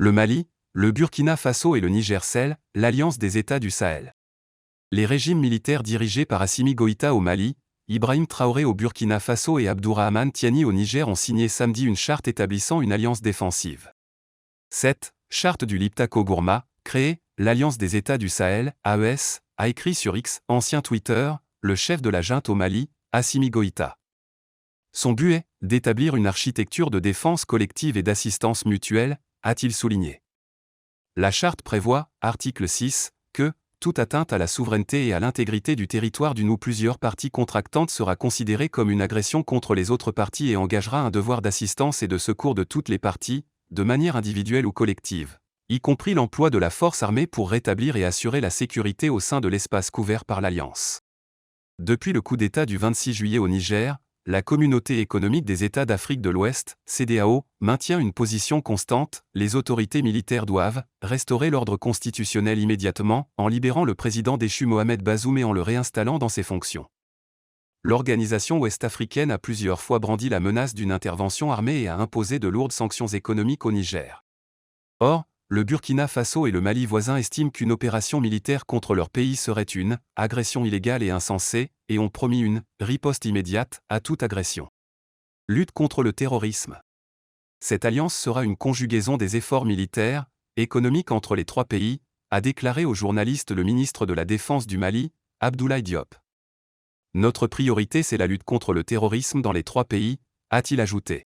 Le Mali, le Burkina Faso et le Niger scellent l'Alliance des États du Sahel. Les régimes militaires dirigés par Assimi Goïta au Mali, Ibrahim Traoré au Burkina Faso et Abdourahmane Tiani au Niger ont signé samedi une charte établissant une alliance défensive. Cette charte du Liptako-Gourma, créée, l'Alliance des États du Sahel, AES, a écrit sur X, ancien Twitter, le chef de la junte au Mali, Assimi Goïta. Son but est d'établir une architecture de défense collective et d'assistance mutuelle, a-t-il souligné. La charte prévoit, article 6, que toute atteinte à la souveraineté et à l'intégrité du territoire d'une ou plusieurs parties contractantes sera considérée comme une agression contre les autres parties et engagera un devoir d'assistance et de secours de toutes les parties, de manière individuelle ou collective, y compris l'emploi de la force armée pour rétablir et assurer la sécurité au sein de l'espace couvert par l'Alliance. Depuis le coup d'État du 26 juillet au Niger, la Communauté économique des États d'Afrique de l'Ouest, CEDEAO, maintient une position constante. Les autorités militaires doivent restaurer l'ordre constitutionnel immédiatement, en libérant le président déchu Mohamed Bazoum et en le réinstallant dans ses fonctions. L'organisation ouest-africaine a plusieurs fois brandi la menace d'une intervention armée et a imposé de lourdes sanctions économiques au Niger. Or, le Burkina Faso et le Mali voisins estiment qu'une opération militaire contre leur pays serait une agression illégale et insensée, et ont promis une riposte immédiate à toute agression. Lutte contre le terrorisme. Cette alliance sera une conjugaison des efforts militaires, économiques entre les trois pays, a déclaré au journaliste le ministre de la Défense du Mali, Abdoulaye Diop. Notre priorité c'est la lutte contre le terrorisme dans les trois pays, a-t-il ajouté.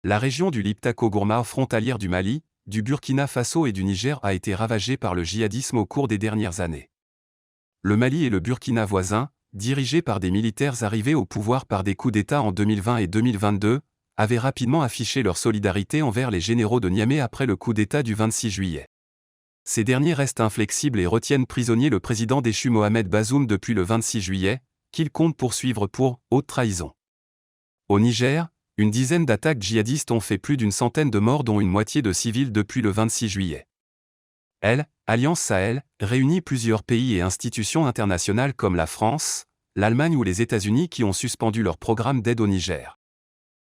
La région du Liptako-Gourma frontalière du Mali, du Burkina Faso et du Niger a été ravagée par le djihadisme au cours des dernières années. Le Mali et le Burkina voisins, dirigés par des militaires arrivés au pouvoir par des coups d'État en 2020 et 2022, avaient rapidement affiché leur solidarité envers les généraux de Niamey après le coup d'État du 26 juillet. Ces derniers restent inflexibles et retiennent prisonnier le président déchu Mohamed Bazoum depuis le 26 juillet, qu'ils comptent poursuivre pour haute trahison. Au Niger, une dizaine d'attaques djihadistes ont fait plus d'une centaine de morts dont une moitié de civils depuis le 26 juillet. Alliance Sahel, réunit plusieurs pays et institutions internationales comme la France, l'Allemagne ou les États-Unis qui ont suspendu leur programme d'aide au Niger.